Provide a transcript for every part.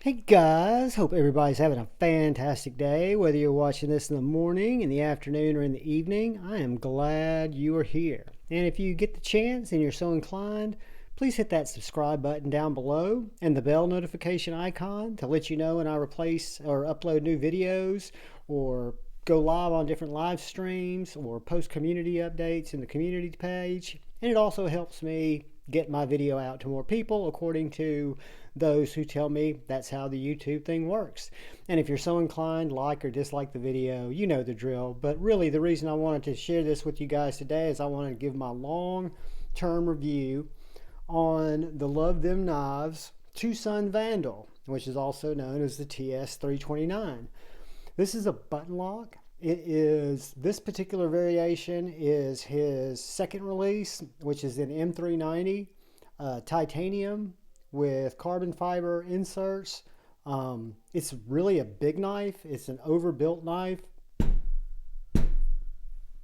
Hey guys, hope everybody's having a fantastic day. Whether you're watching this in the morning, in the afternoon, or in the evening, I am glad you are here. And if you get the chance and you're so inclined, please hit that subscribe button down below and the bell notification icon to let you know when I replace or upload new videos or go live on different live streams or post community updates in the community page. And it also helps me get my video out to more people according to those who tell me that's how the YouTube thing works. And if you're so inclined, like or dislike the video, you know the drill. But really the reason I wanted to share this with you guys today is I wanted to give my long-term review on the Luvthemknives TWOSUN VANDAL, which is also known as the TS329. This is a button lock. This particular variation is his second release, which is an M390 titanium with carbon fiber inserts. It's really a big knife. It's an overbuilt knife.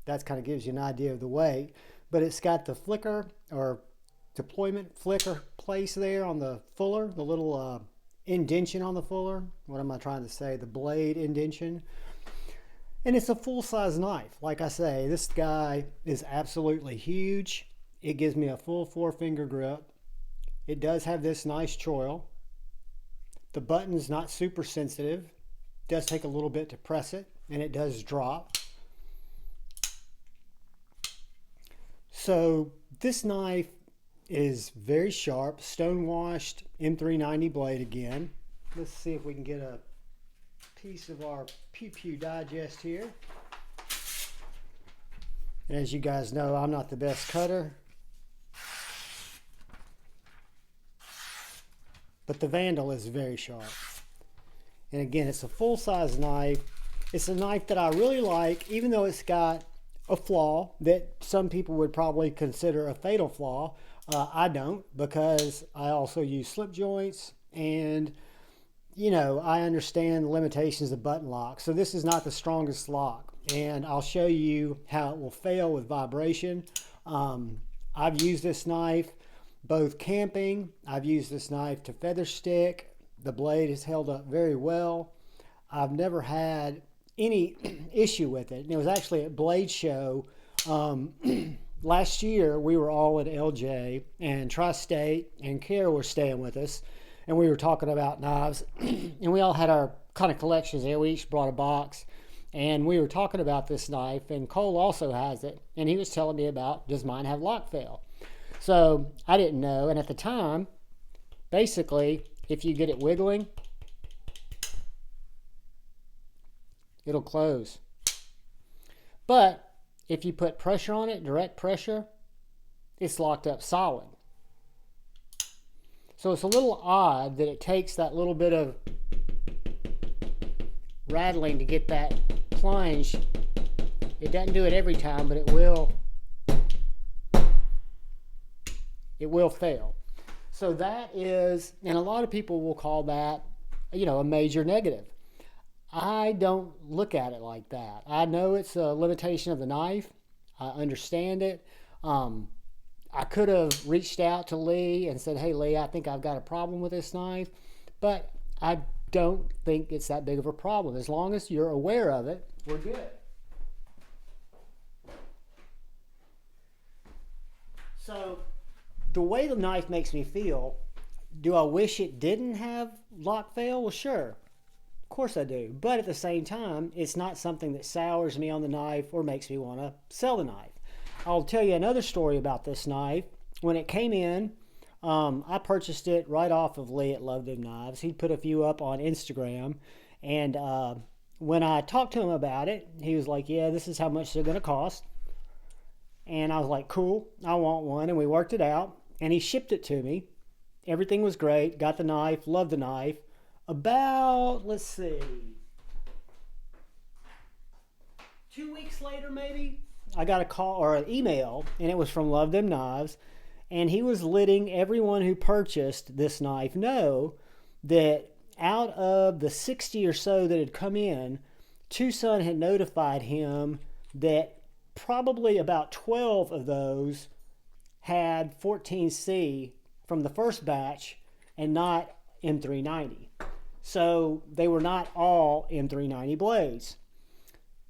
That kind of gives you an idea of the weight, but it's got the flicker or deployment flicker place there on the fuller, the little indention on the fuller. What am I trying to say? The blade indention. And it's a full-size knife. Like I say, this guy is absolutely huge. It gives me a full 4-finger grip. It does have this nice choil. The button's not super sensitive. It does take a little bit to press it, and it does drop. So this knife is very sharp. Stonewashed M390 blade again. Let's see if we can get a piece of our Pew Pew digest here. And as you guys know, I'm not the best cutter, but the Vandal is very sharp. And again, it's a full-size knife. It's a knife that I really like, even though it's got a flaw that some people would probably consider a fatal flaw. I don't, because I also use slip joints, and you know, I understand the limitations of button lock. So this is not the strongest lock, and I'll show you how it will fail with vibration. I've used this knife both camping. I've used this knife to feather stick. The blade has held up very well. I've never had any issue with it. And it was actually at Blade Show last year. We were all at LJ, and Tri-State and Kara were staying with us, and we were talking about knives. And we all had our kind of collections there. We each brought a box, and we were talking about this knife, and Cole also has it, and he was telling me about, does mine have lock fail? So I didn't know, and at the time, basically, if you get it wiggling, it'll close. But if you put pressure on it, direct pressure, it's locked up solid. So it's a little odd that it takes that little bit of rattling to get that plunge. It doesn't do it every time, but it will fail. So that is, and a lot of people will call that, you know, a major negative. I don't look at it like that. I know it's a limitation of the knife. I understand it. I could have reached out to Lee and said, hey Lee, I think I've got a problem with this knife, but I don't think it's that big of a problem. As long as you're aware of it, we're good. So the way the knife makes me feel, do I wish it didn't have lock fail? Well, sure. Of course I do. But at the same time, it's not something that sours me on the knife or makes me want to sell the knife. I'll tell you another story about this knife. When it came in, I purchased it right off of Lee at Luvthemknives. He'd put a few up on Instagram. And when I talked to him about it, he was like, yeah, this is how much they're going to cost. And I was like, cool, I want one. And we worked it out. And he shipped it to me. Everything was great. Got the knife. Loved the knife. About, let's see, 2 weeks later maybe, I got a call or an email, and it was from Luvthemknives, and he was letting everyone who purchased this knife know that out of the 60 or so that had come in, TWOSUN had notified him that probably about 12 of those had 14C from the first batch and not M390. So they were not all M390 blades.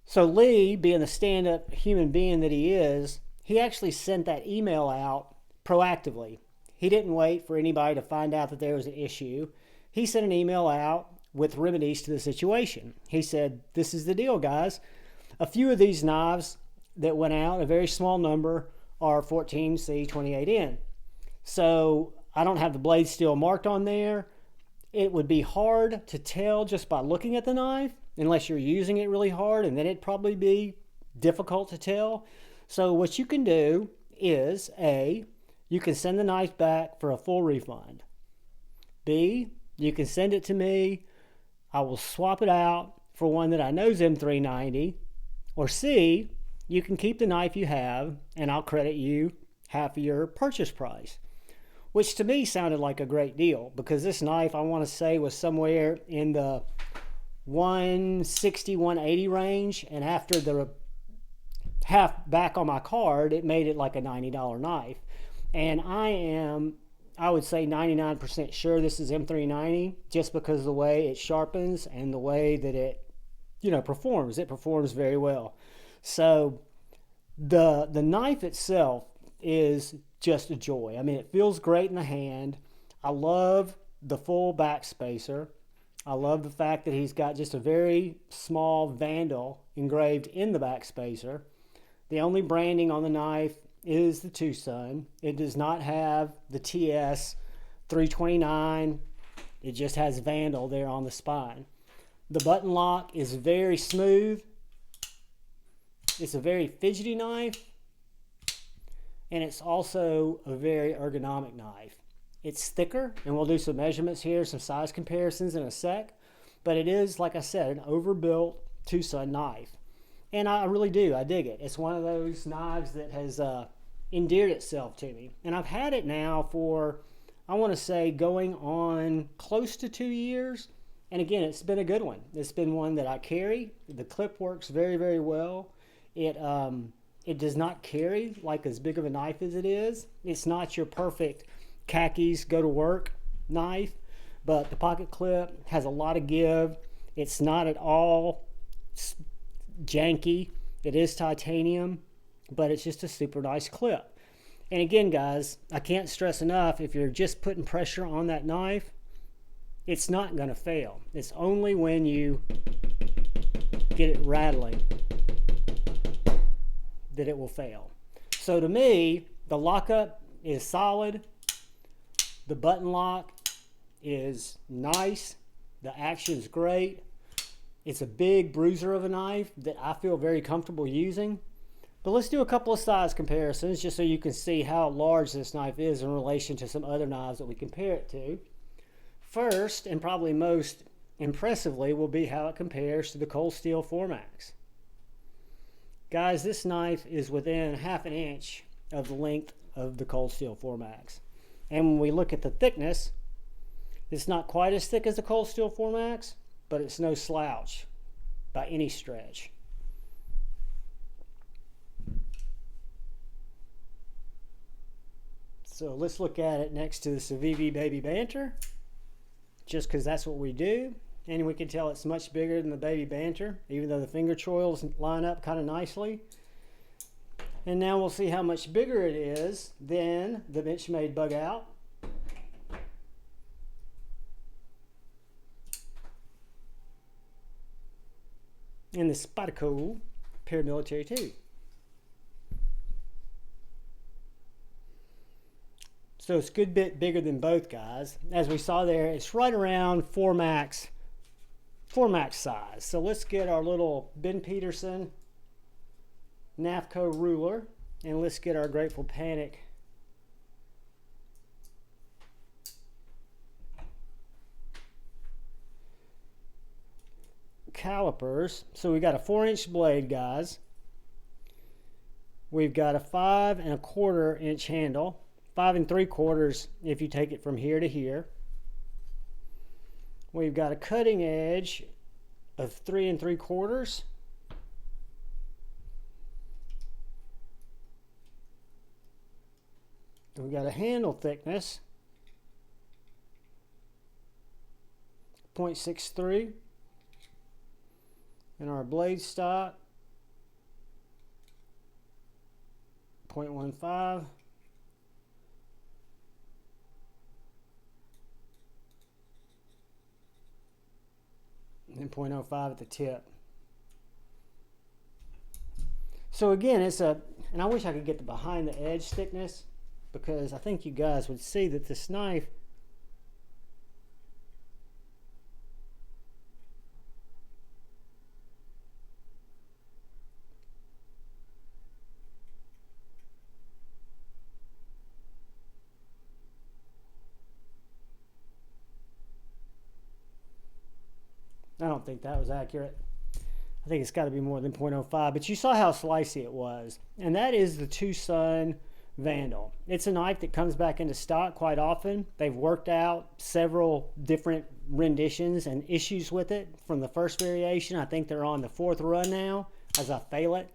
So Lee, being the stand-up human being that he is, he actually sent that email out proactively. He didn't wait for anybody to find out that there was an issue. He sent an email out with remedies to the situation. He said, this is the deal, guys. A few of these knives that went out, a very small number, are 14C28N. So I don't have the blade steel marked on there. It would be hard to tell just by looking at the knife, unless you're using it really hard, and then it'd probably be difficult to tell. So what you can do is, A, you can send the knife back for a full refund. B, you can send it to me. I will swap it out for one that I know is M390. Or C, you can keep the knife you have, and I'll credit you half of your purchase price. Which to me sounded like a great deal, because this knife, I want to say, was somewhere in the 160, 180 range, and after the half back on my card, it made it like a $90 knife. And I would say 99% sure this is M390, just because of the way it sharpens and the way that it, performs. It performs very well. So the knife itself is just a joy. I mean, it feels great in the hand. I love the full back spacer. I love the fact that he's got just a very small Vandal engraved in the back spacer. The only branding on the knife is the TWOSUN. It does not have the TS 329. It just has Vandal there on the spine. The button lock is very smooth. It's a very fidgety knife, and it's also a very ergonomic knife. It's thicker, and we'll do some measurements here, some size comparisons in a sec, but it is, like I said, an overbuilt TWOSUN knife. And I really do. I dig it. It's one of those knives that has endeared itself to me. And I've had it now for, I want to say, going on close to 2 years. And again, it's been a good one. It's been one that I carry. The clip works very, very well. It does not carry like as big of a knife as it is. It's not your perfect khakis go to work knife, but the pocket clip has a lot of give. It's not at all janky. It is titanium, but it's just a super nice clip. And again, guys, I can't stress enough, if you're just putting pressure on that knife, it's not going to fail. It's only when you get it rattling that it will fail. So to me, the lockup is solid. The button lock is nice. The action is great. It's a big bruiser of a knife that I feel very comfortable using. But let's do a couple of size comparisons just so you can see how large this knife is in relation to some other knives that we compare it to. First, and probably most impressively, will be how it compares to the Cold Steel 4MAX. Guys, this knife is within ½ an inch of the length of the Cold Steel 4MAX. And when we look at the thickness, it's not quite as thick as the Cold Steel 4MAX, but it's no slouch by any stretch. So let's look at it next to the Civivi Baby Banter, just because that's what we do. And we can tell it's much bigger than the Baby Banter, even though the finger choils line up kind of nicely. And now we'll see how much bigger it is than the Benchmade Bug Out. And the Spyderco Paramilitary 2. So it's a good bit bigger than both, guys. As we saw there, it's right around 4MAX size. So let's get our little Ben Peterson NAFCO ruler, and let's get our Grateful Panic calipers. So we got a 4-inch blade, guys. We've got a 5 1/4 inch handle, 5 3/4 if you take it from here to here. We've got a cutting edge of 3 3/4. We've got a handle thickness, 0.63. And our blade stock, 0.15. And 0.05 at the tip. So again, it's a, and I wish I could get the behind the edge thickness, because I think you guys would see that this knife I don't think that was accurate. I think it's got to be more than 0.05, but you saw how slicey it was. And that is the TWOSUN VANDAL. It's a knife that comes back into stock quite often. They've worked out several different renditions and issues with it from the first variation. I think they're on the 4th run now as I fail it.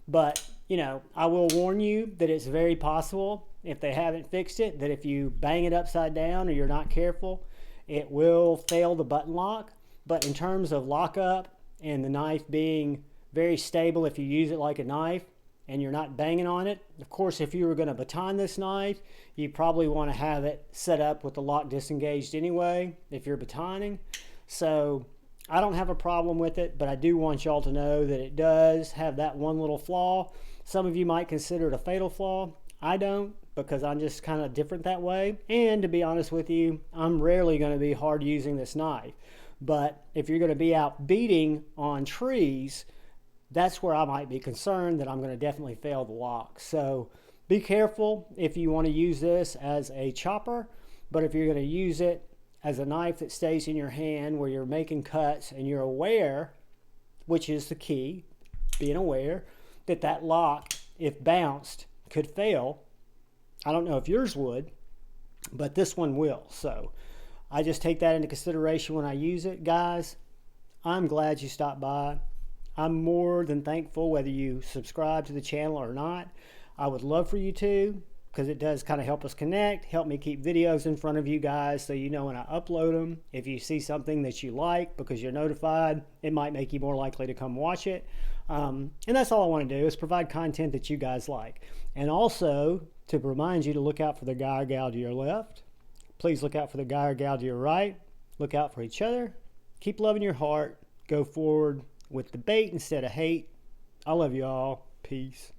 But, you know, I will warn you that it's very possible, if they haven't fixed it, that if you bang it upside down or you're not careful, it will fail the button lock. But in terms of lockup and the knife being very stable if you use it like a knife and you're not banging on it, of course, if you were going to baton this knife, you probably want to have it set up with the lock disengaged anyway if you're batoning. So I don't have a problem with it, but I do want y'all to know that it does have that one little flaw. Some of you might consider it a fatal flaw. I don't, because I'm just kind of different that way. And to be honest with you, I'm rarely going to be hard using this knife. But if you're going to be out beating on trees, that's where I might be concerned that I'm going to definitely fail the lock. So be careful if you want to use this as a chopper, but if you're going to use it as a knife that stays in your hand where you're making cuts and you're aware, which is the key, being aware that that lock, if bounced, could fail. I don't know if yours would, but this one will. So I just take that into consideration when I use it. Guys, I'm glad you stopped by. I'm more than thankful whether you subscribe to the channel or not. I would love for you to, because it does kind of help us connect, help me keep videos in front of you guys so you know when I upload them. If you see something that you like because you're notified, it might make you more likely to come watch it. And that's all I want to do, is provide content that you guys like. And also to remind you to look out for the guy or gal to your left. Please look out for the guy or gal to your right. Look out for each other. Keep loving your heart. Go forward with debate instead of hate. I love you all. Peace.